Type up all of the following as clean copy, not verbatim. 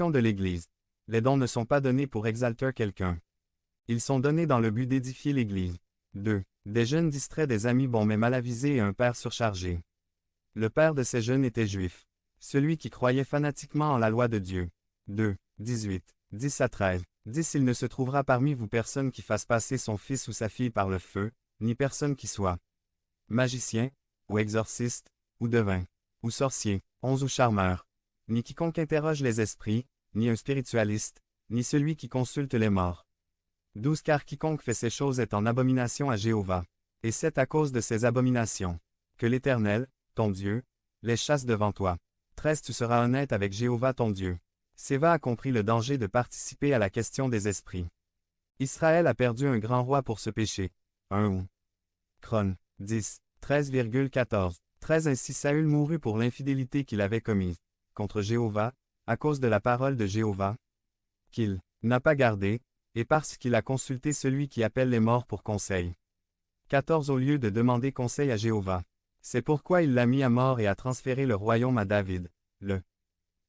Description de l'Église. Les dons ne sont pas donnés pour exalter quelqu'un. Ils sont donnés dans le but d'édifier l'Église. 2. Des jeunes distraits, des amis bons mais mal avisés et un père surchargé. Le père de ces jeunes était juif. Celui qui croyait fanatiquement en la loi de Dieu. 2. 18. 10 à 13. 10 Il ne se trouvera parmi vous personne qui fasse passer son fils ou sa fille par le feu, ni personne qui soit magicien, ou exorciste, ou devin, ou sorcier, 11 ou charmeur, ni quiconque interroge les esprits, ni un spiritualiste, ni celui qui consulte les morts. 12 Car quiconque fait ces choses est en abomination à Jéhovah. Et c'est à cause de ces abominations que l'Éternel, ton Dieu, les chasse devant toi. 13 Tu seras honnête avec Jéhovah ton Dieu. Séva a compris le danger de participer à la question des esprits. Israël a perdu un grand roi pour ce péché. 1 ou. Chron. 10. 13,14. 13 Ainsi Saül mourut pour l'infidélité qu'il avait commise contre Jéhovah, à cause de la parole de Jéhovah, qu'il n'a pas gardée, et parce qu'il a consulté celui qui appelle les morts pour conseil. 14 Au lieu de demander conseil à Jéhovah. C'est pourquoi il l'a mis à mort et a transféré le royaume à David, le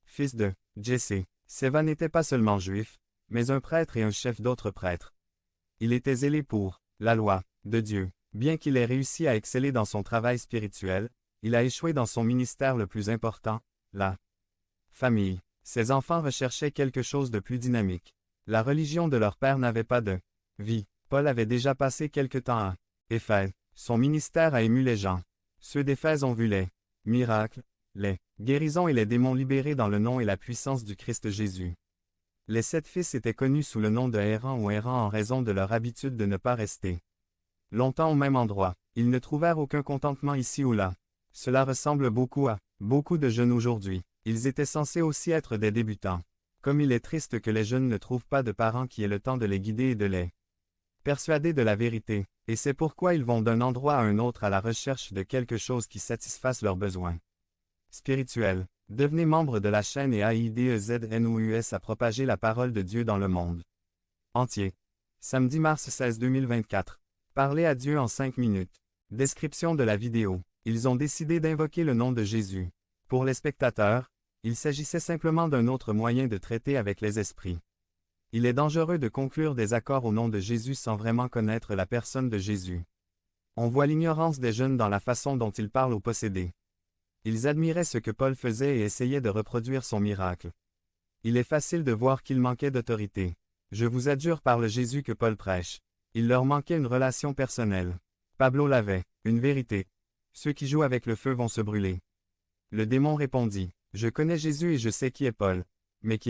fils de Jessé. Séva n'était pas seulement juif, mais un prêtre et un chef d'autres prêtres. Il était zélé pour la loi de Dieu. Bien qu'il ait réussi à exceller dans son travail spirituel, il a échoué dans son ministère le plus important, la famille. Ses enfants recherchaient quelque chose de plus dynamique. La religion de leur père n'avait pas de vie. Paul avait déjà passé quelque temps à Éphèse. Son ministère a ému les gens. Ceux d'Éphèse ont vu les miracles, les guérisons et les démons libérés dans le nom et la puissance du Christ Jésus. Les 7 fils étaient connus sous le nom de errants ou errants en raison de leur habitude de ne pas rester longtemps au même endroit. Ils ne trouvèrent aucun contentement ici ou là. Cela ressemble beaucoup à beaucoup de jeunes aujourd'hui. Ils étaient censés aussi être des débutants. Comme il est triste que les jeunes ne trouvent pas de parents qui aient le temps de les guider et de les persuader de la vérité, et c'est pourquoi ils vont d'un endroit à un autre à la recherche de quelque chose qui satisfasse leurs besoins spirituels. Devenez membre de la chaîne et AIDEZNOUS à propager la parole de Dieu dans le monde entier. Samedi mars 16 2024. Parlez à Dieu en 5 minutes. Description de la vidéo. Ils ont décidé d'invoquer le nom de Jésus. Pour les spectateurs, il s'agissait simplement d'un autre moyen de traiter avec les esprits. Il est dangereux de conclure des accords au nom de Jésus sans vraiment connaître la personne de Jésus. On voit l'ignorance des jeunes dans la façon dont ils parlent aux possédés. Ils admiraient ce que Paul faisait et essayaient de reproduire son miracle. Il est facile de voir qu'il manquait d'autorité. Je vous adjure par le Jésus que Paul prêche. Il leur manquait une relation personnelle. Pablo l'avait, une vérité. Ceux qui jouent avec le feu vont se brûler. Le démon répondit, je connais Jésus et je sais qui est Paul, mais qui est